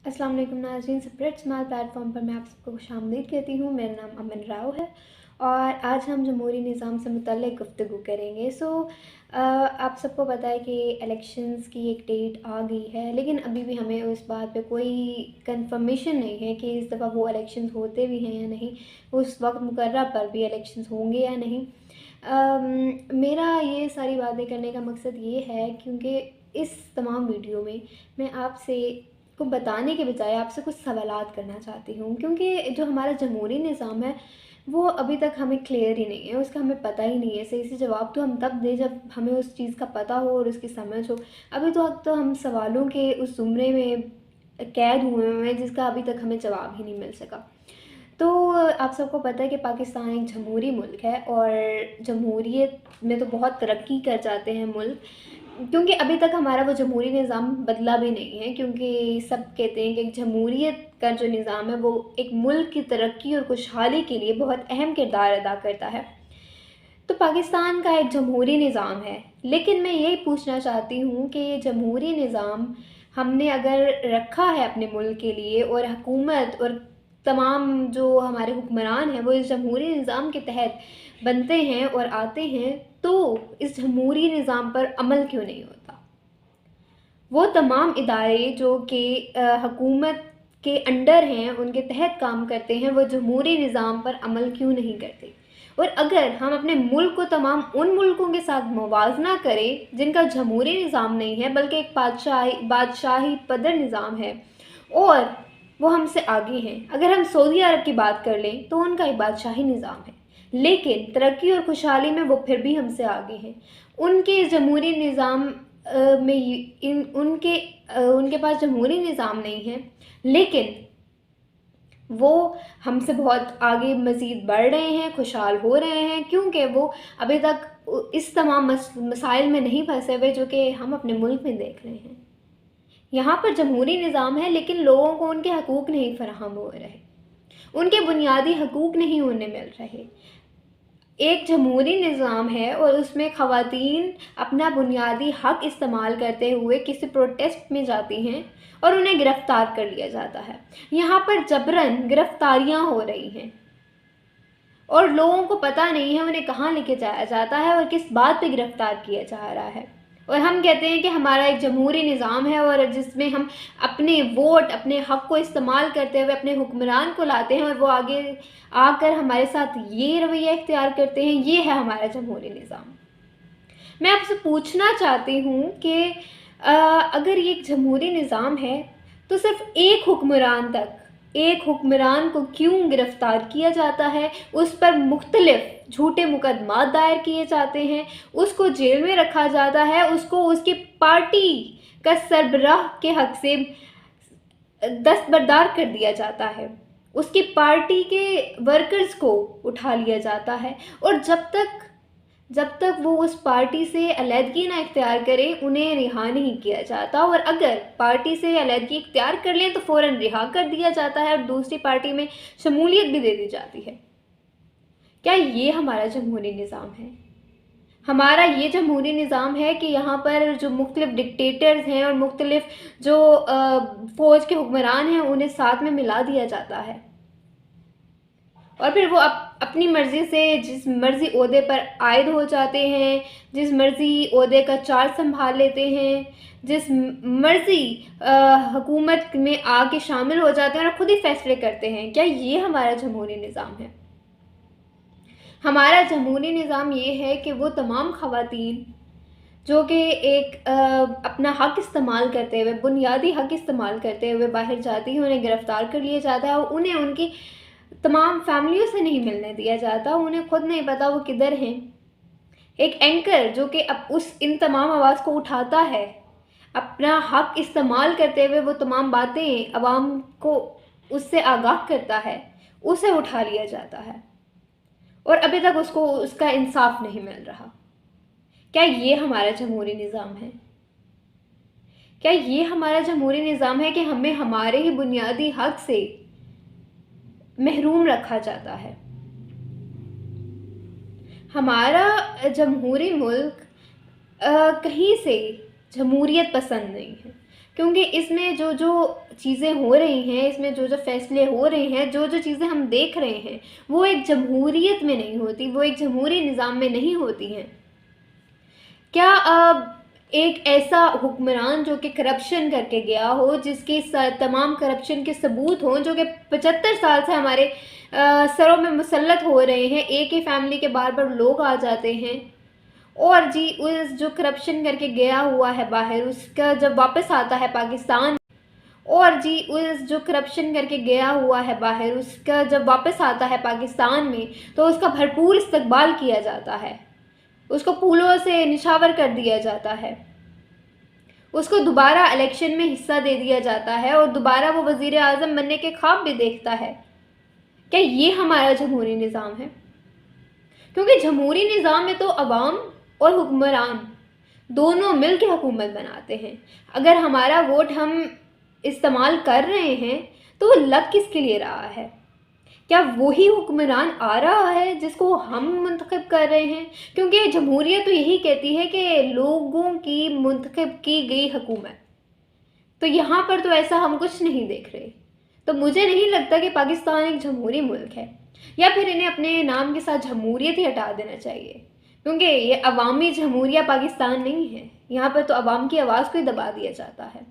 अस्सलाम वालेकुम नाज़रीन, स्प्रेड स्माइल प्लेटफॉर्म पर मैं आप सबको खुशामदीद कहती हूँ। मेरा नाम अमन राव है और आज हम जमहूरी निज़ाम से मुतल्लिक़ गुफ्तगू करेंगे। आप सबको पता है कि इलेक्शंस की एक डेट आ गई है, लेकिन अभी भी हमें उस बात पे कोई कंफर्मेशन नहीं है कि इस दफ़ा वो इलेक्शंस होते भी हैं या नहीं, उस वक्त मुकर्रर पर भी इलेक्शंस होंगे या नहीं। मेरा ये सारी बातें करने का मकसद ये है क्योंकि इस तमाम वीडियो में मैं आपसे को बताने के बजाय आपसे कुछ सवालात करना चाहती हूँ, क्योंकि जो हमारा जमहूरी निज़ाम है वो अभी तक हमें क्लियर ही नहीं है, उसका हमें पता ही नहीं है। सही से जवाब तो हम तब दें जब हमें उस चीज़ का पता हो और उसकी समझ हो। अभी तो हम सवालों के उस ज़ुमरे में कैद हुए हैं जिसका अभी तक हमें जवाब ही नहीं मिल सका। तो आप सबको पता है कि पाकिस्तान एक जमहूरी मुल्क है और जमहूरियत में तो बहुत तरक्की कर जाते हैं मुल्क, क्योंकि अभी तक हमारा वो जमहूरी निज़ाम बदला भी नहीं है, क्योंकि सब कहते हैं कि जमहूरियत का जो निज़ाम है वो एक मुल्क की तरक्की और खुशहाली के लिए बहुत अहम किरदार अदा करता है। तो पाकिस्तान का एक जमहूरी निज़ाम है, लेकिन मैं यही पूछना चाहती हूँ कि ये जमहूरी निज़ाम हमने अगर रखा है अपने मुल्क के लिए और हुकूमत और तमाम जो हमारे हुक्मरान हैं वो इस जमहूरी निज़ाम के तहत बनते हैं और आते हैं, तो इस जमहूरी निज़ाम पर अमल क्यों नहीं होता? वो तमाम इदारे जो कि हुकूमत के अंडर हैं, उनके तहत काम करते हैं, वो जमहूरी निज़ाम पर अमल क्यों नहीं करते? और अगर हम अपने मुल्क को तमाम उन मुल्कों के साथ मुवाजना करें जिनका जमहूरी निज़ाम नहीं है बल्कि एक बादशाही पदर निज़ाम है और वो हमसे आगे हैं। अगर हम सऊदी अरब की बात कर लें तो उनका एक बादशाही निज़ाम है, लेकिन तरक्की और खुशहाली में वो फिर भी हमसे आगे हैं। उनके जमहूरी निज़ाम उनके पास जमहूरी निज़ाम नहीं है, लेकिन वो हमसे बहुत आगे मज़ीद बढ़ रहे हैं, खुशहाल हो रहे हैं, क्योंकि वो अभी तक इस तमाम मसाइल में नहीं फंसे हुए जो कि हम अपने मुल्क में देख रहे हैं। यहाँ पर जमहूरी निज़ाम है, लेकिन लोगों को उनके हकूक़ नहीं फराहम हो रहे, उनके बुनियादी हकूक़ नहीं उन्हें मिल रहे। एक जमहूरी निज़ाम है और उसमें ख़वातीन अपना बुनियादी हक़ इस्तेमाल करते हुए किसी प्रोटेस्ट में जाती हैं और उन्हें गिरफ़्तार कर लिया जाता है। यहाँ पर जबरन गिरफ़्तारियाँ हो रही हैं और लोगों को पता नहीं है उन्हें कहाँ लेके जाया जाता है और किस बात पे गिरफ़्तार किया जा रहा है। और हम कहते हैं कि हमारा एक जमहूरी निज़ाम है और जिसमें हम अपने वोट, अपने हक़ को इस्तेमाल करते हुए अपने हुक्मरान को लाते हैं और वो आगे आकर हमारे साथ ये रवैया इख्तियार करते हैं। ये है हमारा जमहूरी निज़ाम। मैं आपसे पूछना चाहती हूँ कि अगर ये एक जमहूरी निज़ाम है तो सिर्फ़ एक हुक्मरान को क्यों गिरफ़्तार किया जाता है, उस पर मुख्तलिफ़ झूठे मुकदमात दायर किए जाते हैं, उसको जेल में रखा जाता है, उसको उसकी पार्टी का सरबराह के हक़ से दस्तबरदार कर दिया जाता है, उसकी पार्टी के वर्कर्स को उठा लिया जाता है और जब तक वो उस पार्टी से अलहदगी ना इख्तियार करें उन्हें रिहा नहीं किया जाता, और अगर पार्टी से अलहदगी इख्तियार कर लें तो फ़ौरन रिहा कर दिया जाता है और दूसरी पार्टी में शमूलियत भी दे दी जाती है। क्या ये हमारा जमहूरी निज़ाम है? हमारा ये जमहूरी निज़ाम है कि यहाँ पर जो मुख्तलिफ़ डिक्टेटर्स हैं और मुख्तलिफ़ जो फ़ौज के हुक्मरान हैं उन्हें साथ में मिला दिया जाता है और फिर वो अपनी मर्ज़ी से जिस मर्ज़ी ओहदे पर आयद हो जाते हैं, जिस मर्ज़ी ओहदे का चार्ज संभाल लेते हैं, जिस मर्ज़ी हुकूमत में आके शामिल हो जाते हैं और ख़ुद ही फ़ैसले करते हैं। क्या ये हमारा जमहूरी निज़ाम है? हमारा जमहूरी निज़ाम ये है कि वो तमाम ख़वातीन जो कि एक अपना हक़ इस्तेमाल करते हुए, बुनियादी हक़ इस्तेमाल करते हुए बाहर जाती हैं, उन्हें गिरफ़्तार कर लिया जाता है और उन्हें उनकी तमाम फैमिलियों से नहीं मिलने दिया जाता, उन्हें खुद नहीं पता वो किधर हैं। एक एंकर जो कि इन तमाम आवाज़ को उठाता है, अपना हक़ इस्तेमाल करते हुए वो तमाम बातें अवाम को उससे आगाह करता है, उसे उठा लिया जाता है और अभी तक उसको उसका इंसाफ नहीं मिल रहा। क्या ये हमारा जमहूरी निज़ाम है? क्या ये हमारा जमहूरी निज़ाम है कि हमें हमारे ही बुनियादी हक़ से महरूम रखा जाता है? हमारा जमहूरी मुल्क कहीं से जमहूरियत पसंद नहीं है। کیونکہ اس میں جو جو چیزیں ہو رہی ہیں، اس میں جو جو فیصلے ہو رہے ہیں، جو جو چیزیں ہم دیکھ رہے ہیں، وہ ایک جمہوریت میں نہیں ہوتی، وہ ایک جمہوری نظام میں نہیں ہوتی ہیں۔ کیا ایک ایسا حکمران جو کہ کرپشن کر کے گیا ہو، جس کے تمام کرپشن کے ثبوت ہوں، جو کہ 75 سال سے ہمارے سروں میں مسلط ہو رہے ہیں، ایک ہی فیملی کے بار بار لوگ آ جاتے ہیں، اور جی اس جو کرپشن کر کے گیا ہوا ہے باہر، اس کا جب واپس آتا ہے پاکستان، اور جی اس جو کرپشن کر کے گیا ہوا ہے باہر، اس کا جب واپس آتا ہے پاکستان میں تو اس کا بھرپور استقبال کیا جاتا ہے، اس کو پھولوں سے نشاور کر دیا جاتا ہے، اس کو دوبارہ الیکشن میں حصہ دے دیا جاتا ہے، اور دوبارہ وہ وزیر اعظم بننے کے خواب بھی دیکھتا ہے۔ کیا یہ ہمارا جمہوری نظام ہے؟ کیونکہ جمہوری نظام میں تو عوام اور حکمران دونوں مل کے حکومت بناتے ہیں۔ اگر ہمارا ووٹ ہم استعمال کر رہے ہیں تو وہ لگ کس کے لیے رہا ہے؟ کیا وہی حکمران آ رہا ہے جس کو ہم منتخب کر رہے ہیں؟ کیونکہ جمہوریت تو یہی کہتی ہے کہ لوگوں کی منتخب کی گئی حکومت، تو یہاں پر تو ایسا ہم کچھ نہیں دیکھ رہے۔ تو مجھے نہیں لگتا کہ پاکستان ایک جمہوری ملک ہے، یا پھر انہیں اپنے نام کے ساتھ جمہوریت ہی ہٹا دینا چاہیے، کیونکہ یہ عوامی جمہوریہ پاکستان نہیں ہے۔ یہاں پر تو عوام کی آواز کو ہی دبا دیا جاتا ہے،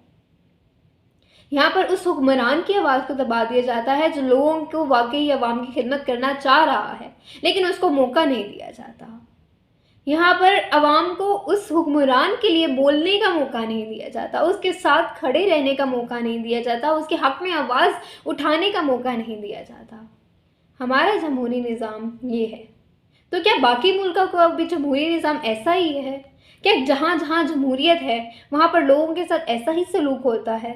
یہاں پر اس حکمران کی آواز کو دبا دیا جاتا ہے جو لوگوں کو واقعی عوام کی خدمت کرنا چاہ رہا ہے، لیکن اس کو موقع نہیں دیا جاتا۔ یہاں پر عوام کو اس حکمران کے لیے بولنے کا موقع نہیں دیا جاتا، اس کے ساتھ کھڑے رہنے کا موقع نہیں دیا جاتا، اس کے حق میں آواز اٹھانے کا موقع نہیں دیا جاتا۔ ہمارا جمہوری نظام یہ ہے، تو کیا باقی ملکوں کو بھی جمہوری نظام ایسا ہی ہے؟ کیا جہاں جہاں جمہوریت ہے وہاں پر لوگوں کے ساتھ ایسا ہی سلوک ہوتا ہے؟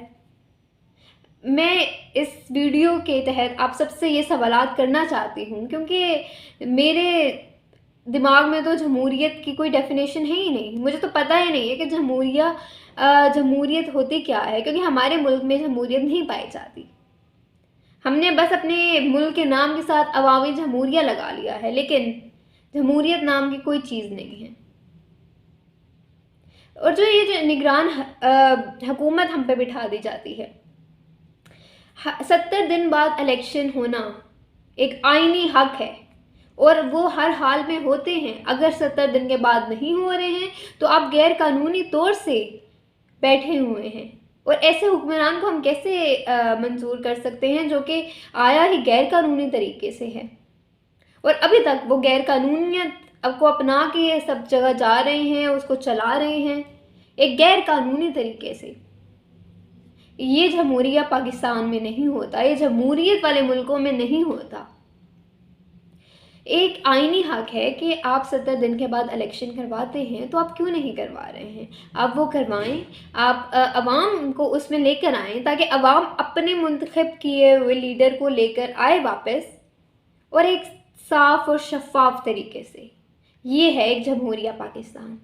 میں اس ویڈیو کے تحت آپ سب سے یہ سوالات کرنا چاہتی ہوں، کیونکہ میرے دماغ میں تو جمہوریت کی کوئی ڈیفینیشن ہے ہی نہیں، مجھے تو پتہ ہی نہیں ہے کہ جمہوریت ہوتی کیا ہے، کیونکہ ہمارے ملک میں جمہوریت نہیں پائی جاتی۔ ہم نے بس اپنے ملک کے نام کے ساتھ عوامی جمہوریہ لگا لیا ہے، لیکن جمہوریت نام کی کوئی چیز نہیں ہے۔ اور جو یہ جو نگران حکومت ہم پہ بٹھا دی جاتی ہے، 70 دن بعد الیکشن ہونا ایک آئینی حق ہے، اور وہ ہر حال میں ہوتے ہیں۔ اگر 70 دن کے بعد نہیں ہو رہے ہیں تو آپ غیر قانونی طور سے بیٹھے ہوئے ہیں، اور ایسے حکمران کو ہم کیسے منظور کر سکتے ہیں جو کہ آیا ہی غیر قانونی طریقے سے ہے، اور ابھی تک وہ غیر قانونیت کو اپنا کے سب جگہ جا رہے ہیں، اس کو چلا رہے ہیں ایک غیر قانونی طریقے سے۔ یہ جمہوریہ پاکستان میں نہیں ہوتا، یہ جمہوریت والے ملکوں میں نہیں ہوتا۔ ایک آئینی حق ہے کہ آپ 70 دن کے بعد الیکشن کرواتے ہیں، تو آپ کیوں نہیں کروا رہے ہیں؟ آپ وہ کروائیں، آپ عوام کو اس میں لے کر آئیں، تاکہ عوام اپنے منتخب کیے ہوئے لیڈر کو لے کر آئے واپس، اور ایک صاف اور شفاف طریقے سے۔ یہ ہے ایک جمہوریہ پاکستان۔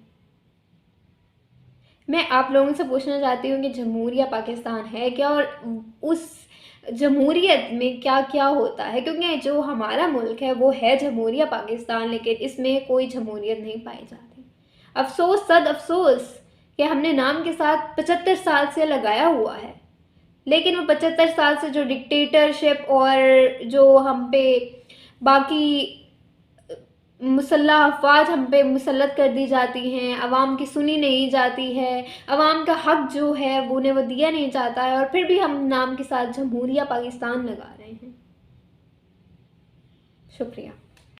میں آپ لوگوں سے پوچھنا چاہتی ہوں کہ جمہوریہ پاکستان ہے کیا، اور اس جمہوریت میں کیا کیا ہوتا ہے؟ کیونکہ جو ہمارا ملک ہے وہ ہے جمہوریہ پاکستان، لیکن اس میں کوئی جمہوریت نہیں پائی جاتی۔ افسوس، صد افسوس کہ ہم نے نام کے ساتھ 75 سال سے لگایا ہوا ہے، لیکن وہ 75 سال سے جو ڈکٹیٹرشپ اور جو ہم پہ باقی مسلح افواج ہم پہ مسلط کر دی جاتی ہیں، عوام کی سنی نہیں جاتی ہے، عوام کا حق جو ہے وہ انہیں وہ دیا نہیں جاتا ہے، اور پھر بھی ہم نام کے ساتھ جمہوریہ پاکستان لگا رہے ہیں۔ شکریہ۔